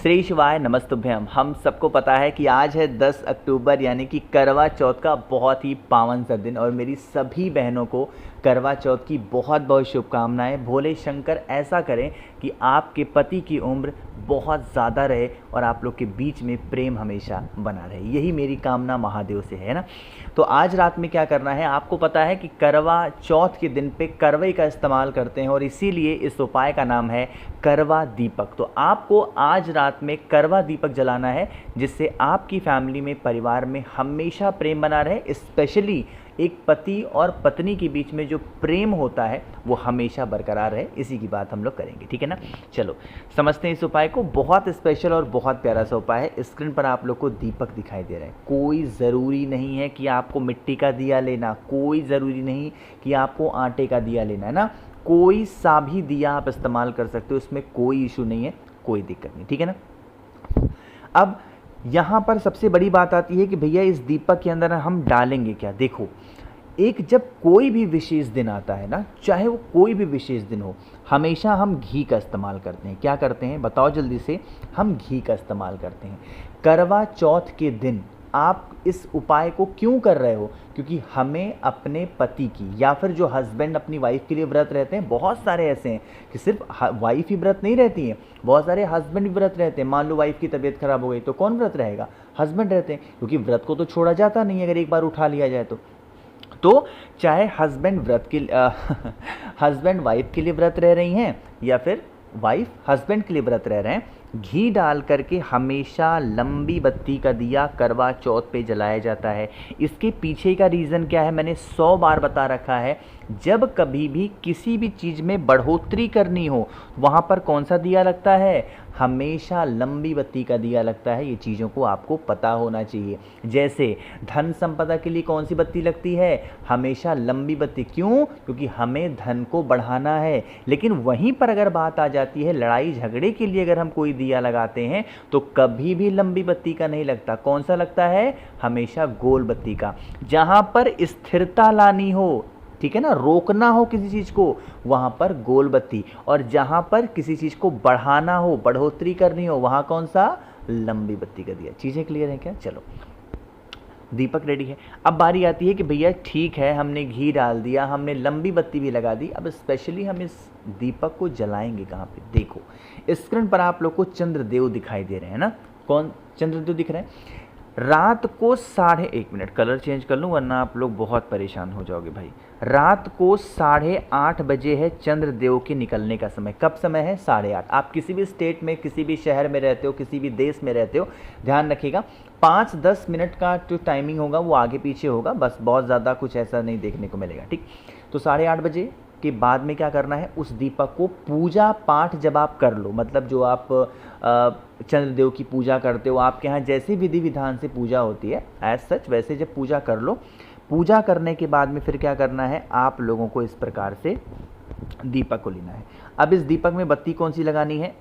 श्री शिवाय नमस्तुभ्यम। हम सबको पता है कि आज है 10 अक्टूबर यानी कि करवा चौथ का बहुत ही पावन सा दिन और मेरी सभी बहनों को करवा चौथ की बहुत बहुत शुभकामनाएं। भोले शंकर ऐसा करें कि आपके पति की उम्र बहुत ज़्यादा रहे और आप लोग के बीच में प्रेम हमेशा बना रहे, यही मेरी कामना महादेव से है ना। तो आज रात में क्या करना है, आपको पता है कि करवा चौथ के दिन पे करवई का इस्तेमाल करते हैं और इसीलिए इस उपाय का नाम है करवा दीपक। तो आपको आज रात में करवा दीपक जलाना है जिससे आपकी फैमिली में, परिवार में हमेशा प्रेम बना रहे। स्पेशली एक पति और पत्नी के बीच में जो प्रेम होता है वो हमेशा बरकरार रहे, इसी की बात हम लोग करेंगे, ठीक है ना। चलो समझते हैं इस उपाय को। बहुत स्पेशल और बहुत प्यारा सा उपाय है। स्क्रीन पर आप लोग को दीपक दिखाई दे रहे हैं। कोई ज़रूरी नहीं है कि आपको मिट्टी का दिया लेना, कोई ज़रूरी नहीं कि आपको आटे का दिया लेना, है ना। कोई सा भी दिया आप इस्तेमाल कर सकते हो, उसमें कोई इशू नहीं है, कोई दिक्कत नहीं, ठीक है ना। अब यहाँ पर सबसे बड़ी बात आती है कि भैया इस दीपक के अंदर हम डालेंगे क्या। देखो, एक जब कोई भी विशेष दिन आता है ना, चाहे वो कोई भी विशेष दिन हो, हमेशा हम घी का इस्तेमाल करते हैं। क्या करते हैं बताओ जल्दी से, हम घी का इस्तेमाल करते हैं। करवा चौथ के दिन आप इस उपाय को क्यों कर रहे हो, क्योंकि हमें अपने पति की या फिर जो हस्बैंड अपनी वाइफ के लिए व्रत रहते हैं, बहुत सारे ऐसे हैं कि सिर्फ वाइफ ही व्रत नहीं रहती हैं, बहुत सारे हस्बैंड भी व्रत रहते हैं। मान लो वाइफ की तबीयत खराब हो गई तो कौन व्रत रहेगा, हस्बैंड रहते हैं, क्योंकि व्रत को तो छोड़ा जाता नहीं है अगर एक बार उठा लिया जाए तो चाहे हस्बैंड वाइफ के लिए व्रत रह रही हैं या फिर वाइफ हस्बैंड के लिए व्रत रह रहे हैं, घी डाल करके हमेशा लंबी बत्ती का दिया करवा चौथ पे जलाया जाता है। इसके पीछे का रीज़न क्या है, मैंने 100 बार बता रखा है। जब कभी भी किसी भी चीज़ में बढ़ोतरी करनी हो, वहाँ पर कौन सा दिया लगता है, हमेशा लंबी बत्ती का दिया लगता है। ये चीज़ों को आपको पता होना चाहिए। जैसे धन संपदा के लिए कौन सी बत्ती लगती है, हमेशा लंबी बत्ती। क्यों, क्योंकि हमें धन को बढ़ाना है। लेकिन वहीं पर अगर बात आ जाती है लड़ाई झगड़े के लिए, अगर हम कोई दिया लगाते हैं तो कभी भी लंबी बत्ती का नहीं लगता। कौन सा लगता है, हमेशा गोल बत्ती का। जहाँ पर स्थिरता लानी हो, ठीक है ना, रोकना हो किसी चीज़ को, वहाँ पर गोल बत्ती। और जहाँ पर किसी चीज़ को बढ़ाना हो, बढ़ोतरी करनी हो, वहाँ कौन सा, लंबी बत्ती का दिया। चीज़ें क्लियर हैं क्या। चलो दीपक रेडी है। अब बारी आती है कि भैया ठीक है, हमने घी डाल दिया, हमने लंबी बत्ती भी लगा दी, अब स्पेशली हम इस दीपक को जलाएंगे कहाँ पे। देखो स्क्रीन पर आप लोग को चंद्रदेव दिखाई दे रहे हैं ना। कौन चंद्रदेव दिख रहे हैं। रात को 1:30, कलर चेंज कर लूँ वरना आप लोग बहुत परेशान हो जाओगे भाई। रात को 8:30 बजे है चंद्रदेव के निकलने का समय। कब समय है, 8:30। आप किसी भी स्टेट में, किसी भी शहर में रहते हो, किसी भी देश में रहते हो, ध्यान रखिएगा 5-10 मिनट का जो टाइमिंग होगा वो आगे पीछे होगा, बस बहुत ज़्यादा कुछ ऐसा नहीं देखने को मिलेगा, ठीक। तो 8:30 बजे के बाद में क्या करना है, उस दीपक को पूजा पाठ जब आप कर लो, मतलब जो आप चंद्रदेव की पूजा करते हो, आपके यहाँ जैसे विधि विधान से पूजा होती है एज सच, वैसे जब पूजा कर लो, पूजा करने के बाद में फिर क्या करना है, आप लोगों को इस प्रकार से दीपक को लेना है। अब इस दीपक में बत्ती कौन सी लगानी है,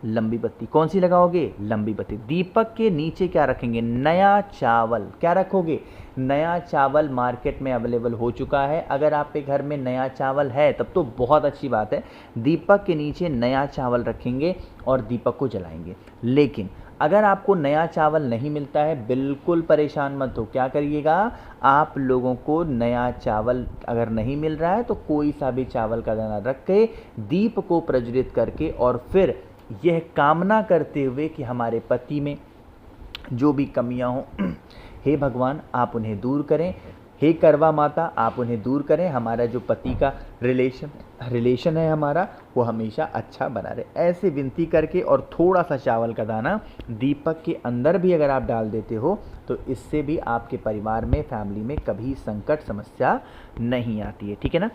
लंबी बत्ती। कौन सी लगाओगे, लंबी बत्ती। दीपक के नीचे क्या रखेंगे, नया चावल। क्या रखोगे, नया चावल मार्केट में अवेलेबल हो चुका है। अगर आपके घर में नया चावल है तब तो बहुत अच्छी बात है। दीपक के नीचे नया चावल रखेंगे और दीपक को जलाएंगे। लेकिन अगर आपको नया चावल नहीं मिलता है, बिल्कुल परेशान मत हो। क्या करिएगा, आप लोगों को नया चावल अगर नहीं मिल रहा है तो कोई सा भी चावल का दाना रख के दीप को प्रज्वलित करके और फिर यह कामना करते हुए कि हमारे पति में जो भी कमियां हों, हे भगवान आप उन्हें दूर करें, हे करवा माता आप उन्हें दूर करें, हमारा जो पति का रिलेशन है हमारा वो हमेशा अच्छा बना रहे, ऐसे विनती करके। और थोड़ा सा चावल का दाना दीपक के अंदर भी अगर आप डाल देते हो तो इससे भी आपके परिवार में, फैमिली में कभी संकट समस्या नहीं आती है, ठीक है ना।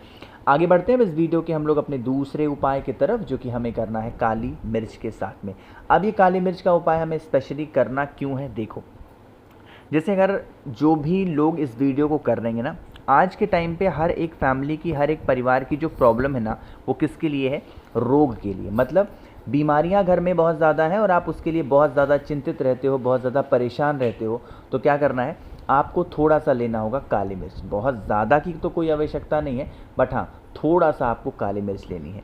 आगे बढ़ते हैं इस वीडियो के हम लोग अपने दूसरे उपाय की तरफ, जो कि हमें करना है काली मिर्च के साथ में। अब ये काली मिर्च का उपाय हमें स्पेशली करना क्यों है, देखो जैसे अगर जो भी लोग इस वीडियो को कर रहे हैं ना, आज के टाइम पे हर एक फैमिली की, हर एक परिवार की जो प्रॉब्लम है ना, वो किसके लिए है, रोग के लिए। मतलब बीमारियां घर में बहुत ज़्यादा हैं और आप उसके लिए बहुत ज़्यादा चिंतित रहते हो, बहुत ज़्यादा परेशान रहते हो। तो क्या करना है, आपको थोड़ा सा लेना होगा काली मिर्च। बहुत ज़्यादा की तो कोई आवश्यकता नहीं है, बट हाँ थोड़ा सा आपको काली मिर्च लेनी है।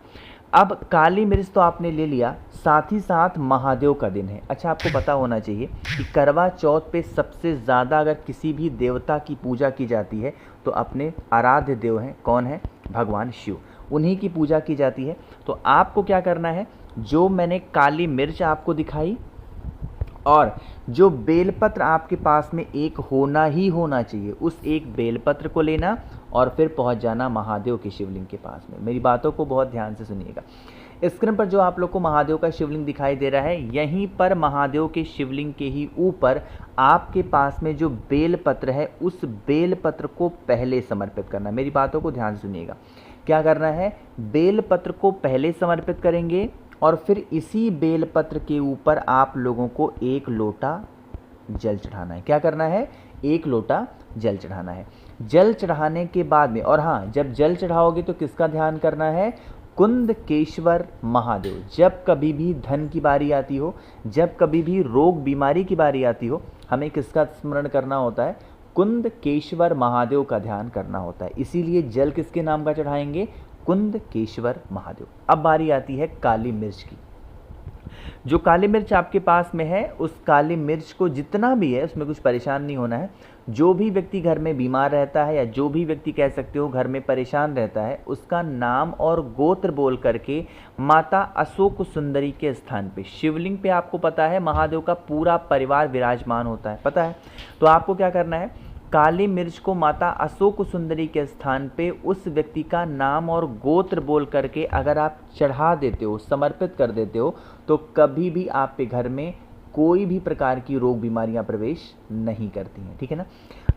अब काली मिर्च तो आपने ले लिया, साथ ही साथ महादेव का दिन है। अच्छा, आपको पता होना चाहिए कि करवा चौथ पे सबसे ज़्यादा अगर किसी भी देवता की पूजा की जाती है तो अपने आराध्य देव हैं, कौन है? भगवान शिव, उन्हीं की पूजा की जाती है। तो आपको क्या करना है, जो मैंने काली मिर्च आपको दिखाई और जो बेलपत्र आपके पास में एक होना ही होना चाहिए, उस एक बेलपत्र को लेना और फिर पहुंच जाना महादेव के शिवलिंग के पास में। मेरी बातों को बहुत ध्यान से सुनिएगा। स्क्रीन पर जो आप लोग को महादेव का शिवलिंग दिखाई दे रहा है, यहीं पर महादेव के शिवलिंग के ही ऊपर आपके पास में जो बेलपत्र है, उस बेलपत्र को पहले समर्पित करना। मेरी बातों को ध्यान से सुनिएगा। क्या करना है, बेलपत्र को पहले समर्पित करेंगे और फिर इसी बेलपत्र के ऊपर आप लोगों को एक लोटा जल चढ़ाना है। क्या करना है, एक लोटा जल चढ़ाना है। जल चढ़ाने के बाद में, और हाँ, जब जल चढ़ाओगे तो किसका ध्यान करना है? कुंदकेश्वर महादेव। जब कभी भी धन की बारी आती हो, जब कभी भी रोग बीमारी की बारी आती हो, हमें किसका स्मरण करना होता है? कुंदकेश्वर महादेव का ध्यान करना होता है। इसीलिए जल किसके नाम का चढ़ाएंगे? कुंदकेश्वर महादेव। अब बारी आती है काली मिर्च की। जो काली मिर्च आपके पास में है, उस काली मिर्च को जितना भी है, उसमें कुछ परेशान नहीं होना है। जो भी व्यक्ति घर में बीमार रहता है या जो भी व्यक्ति कह सकते हो घर में परेशान रहता है, उसका नाम और गोत्र बोल करके माता अशोक सुंदरी के स्थान पे, शिवलिंग पे आपको पता है महादेव का पूरा परिवार विराजमान होता है, पता है। तो आपको क्या करना है, काली मिर्च को माता अशोक सुंदरी के स्थान पे उस व्यक्ति का नाम और गोत्र बोल करके अगर आप चढ़ा देते हो, समर्पित कर देते हो, तो कभी भी आपके घर में कोई भी प्रकार की रोग बीमारियां प्रवेश नहीं करती हैं। ठीक है ना।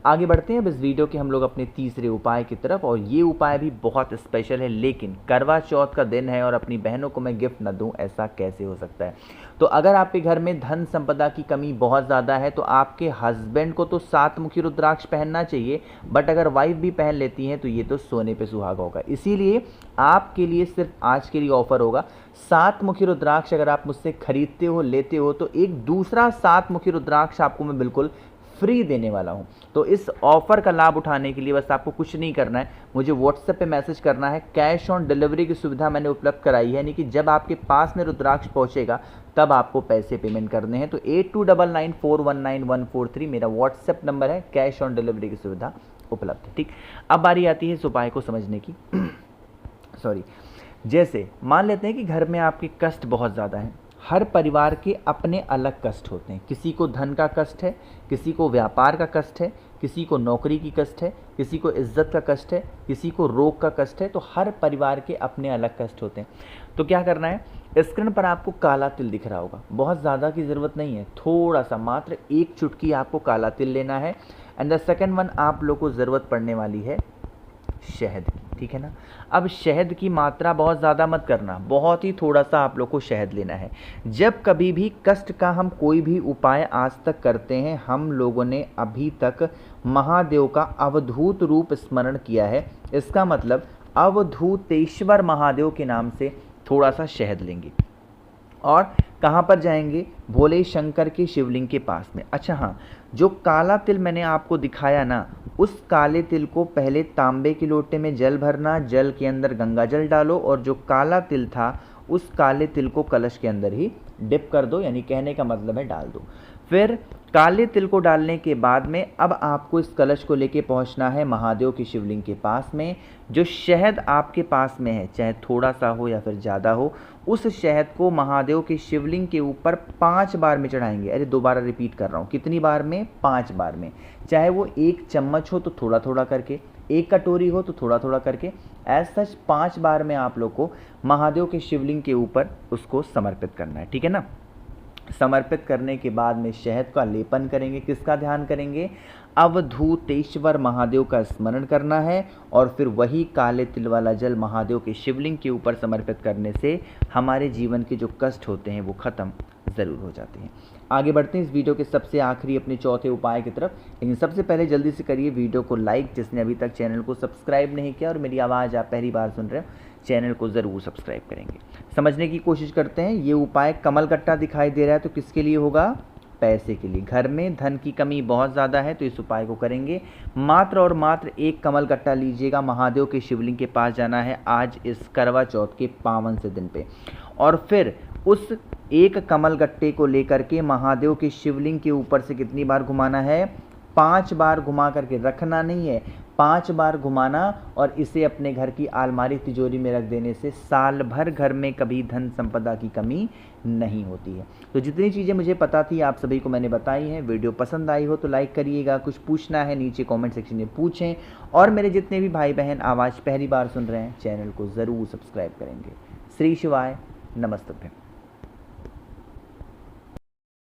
आगे बढ़ते हैं अब इस वीडियो के हम लोग अपने तीसरे उपाय की तरफ, और ये उपाय भी बहुत स्पेशल है। लेकिन करवा चौथ का दिन है और अपनी बहनों को मैं गिफ्ट न दूं, ऐसा कैसे हो सकता है? तो अगर आपके घर में धन संपदा की कमी बहुत ज़्यादा है तो आपके हस्बैंड को तो 7 मुखी रुद्राक्ष पहनना चाहिए, बट अगर वाइफ भी पहन लेती हैं तो ये तो सोने पे सुहागा होगा। इसीलिए आपके लिए सिर्फ आज के लिए ऑफर होगा, 7 मुखी रुद्राक्ष अगर आप मुझसे खरीदते हो, लेते हो, तो एक दूसरा 7 मुखी रुद्राक्ष आपको मैं बिल्कुल फ्री देने वाला हूं। तो इस ऑफर का लाभ उठाने के लिए बस आपको कुछ नहीं करना है, मुझे व्हाट्सएप पे मैसेज करना है। कैश ऑन डिलीवरी की सुविधा मैंने उपलब्ध कराई है, यानी कि जब आपके पास में रुद्राक्ष पहुंचेगा तब आपको पैसे पेमेंट करने हैं। तो 8299419143 मेरा व्हाट्सएप नंबर है, कैश ऑन डिलीवरी की सुविधा उपलब्ध है। ठीक, अब बारी आती है इस उपाय को समझने की। सॉरी, जैसे मान लेते हैं कि घर में आपके कष्ट बहुत ज़्यादा हैं। हर परिवार के अपने अलग कष्ट होते हैं। किसी को धन का कष्ट है, किसी को व्यापार का कष्ट है, किसी को नौकरी की कष्ट है, किसी को इज्जत का कष्ट है, किसी को रोग का कष्ट है। तो हर परिवार के अपने अलग कष्ट होते हैं। तो क्या करना है, स्क्रीन पर आपको काला तिल दिख रहा होगा, बहुत ज़्यादा की ज़रूरत नहीं है, थोड़ा सा मात्र एक चुटकी आपको काला तिल लेना है। एंड द सेकेंड वन, आप लोग को ज़रूरत पड़ने वाली है शहद की। ठीक है ना। अब शहद की मात्रा बहुत ज़्यादा मत करना, बहुत ही थोड़ा सा आप लोग को शहद लेना है। जब कभी भी कष्ट का हम कोई भी उपाय आज तक करते हैं, हम लोगों ने अभी तक महादेव का अवधूत रूप स्मरण किया है। इसका मतलब अवधूतेश्वर महादेव के नाम से थोड़ा सा शहद लेंगे और कहाँ पर जाएंगे? भोले शंकर के शिवलिंग के पास में। अच्छा हाँ, जो काला तिल मैंने आपको दिखाया ना, उस काले तिल को पहले तांबे के लोटे में जल भरना, जल के अंदर गंगा जल डालो और जो काला तिल था उस काले तिल को कलश के अंदर ही डिप कर दो, यानी कहने का मतलब है डाल दो। फिर काले तिल को डालने के बाद में अब आपको इस कलश को लेके पहुंचना है महादेव की शिवलिंग के पास में। जो शहद आपके पास में है, चाहे थोड़ा सा हो या फिर ज़्यादा हो, उस शहद को महादेव के शिवलिंग के ऊपर 5 बार में चढ़ाएंगे। अरे दोबारा रिपीट कर रहा हूँ, कितनी बार में? 5 बार में। चाहे वो 1 चम्मच हो तो थोड़ा थोड़ा करके, 1 कटोरी हो तो थोड़ा थोड़ा करके, एज सच 5 बार में आप लोग को महादेव के शिवलिंग के ऊपर उसको समर्पित करना है। ठीक है ना। समर्पित करने के बाद में शहद का लेपन करेंगे, किसका ध्यान करेंगे? अवधूतेश्वर महादेव का स्मरण करना है और फिर वही काले तिल वाला जल महादेव के शिवलिंग के ऊपर समर्पित करने से हमारे जीवन के जो कष्ट होते हैं वो खत्म ज़रूर हो जाते हैं। आगे बढ़ते हैं इस वीडियो के सबसे आखिरी अपने चौथे उपाय की तरफ, लेकिन सबसे पहले जल्दी से करिए वीडियो को लाइक, जिसने अभी तक चैनल को सब्सक्राइब नहीं किया और मेरी आवाज़ आप पहली बार सुन रहे हो, चैनल को ज़रूर सब्सक्राइब करेंगे। समझने की कोशिश करते हैं। ये उपाय कमल कट्टा दिखाई दे रहा है तो किसके लिए होगा? पैसे के लिए। घर में धन की कमी बहुत ज़्यादा है तो इस उपाय को करेंगे। मात्र और मात्र एक कमल गट्टा लीजिएगा, महादेव के शिवलिंग के पास जाना है आज इस करवा चौथ के पावन से दिन पे, और फिर उस एक कमल गट्टे को लेकर के महादेव के शिवलिंग के ऊपर से कितनी बार घुमाना है? 5 बार घुमा करके रखना नहीं है, 5 बार घुमाना, और इसे अपने घर की अलमारी तिजोरी में रख देने से साल भर घर में कभी धन संपदा की कमी नहीं होती है। तो जितनी चीज़ें मुझे पता थी आप सभी को मैंने बताई हैं। वीडियो पसंद आई हो तो लाइक करिएगा, कुछ पूछना है नीचे कमेंट सेक्शन में पूछें, और मेरे जितने भी भाई बहन आवाज़ पहली बार सुन रहे हैं चैनल को ज़रूर सब्सक्राइब करेंगे। श्री शिवाय, नमस्ते।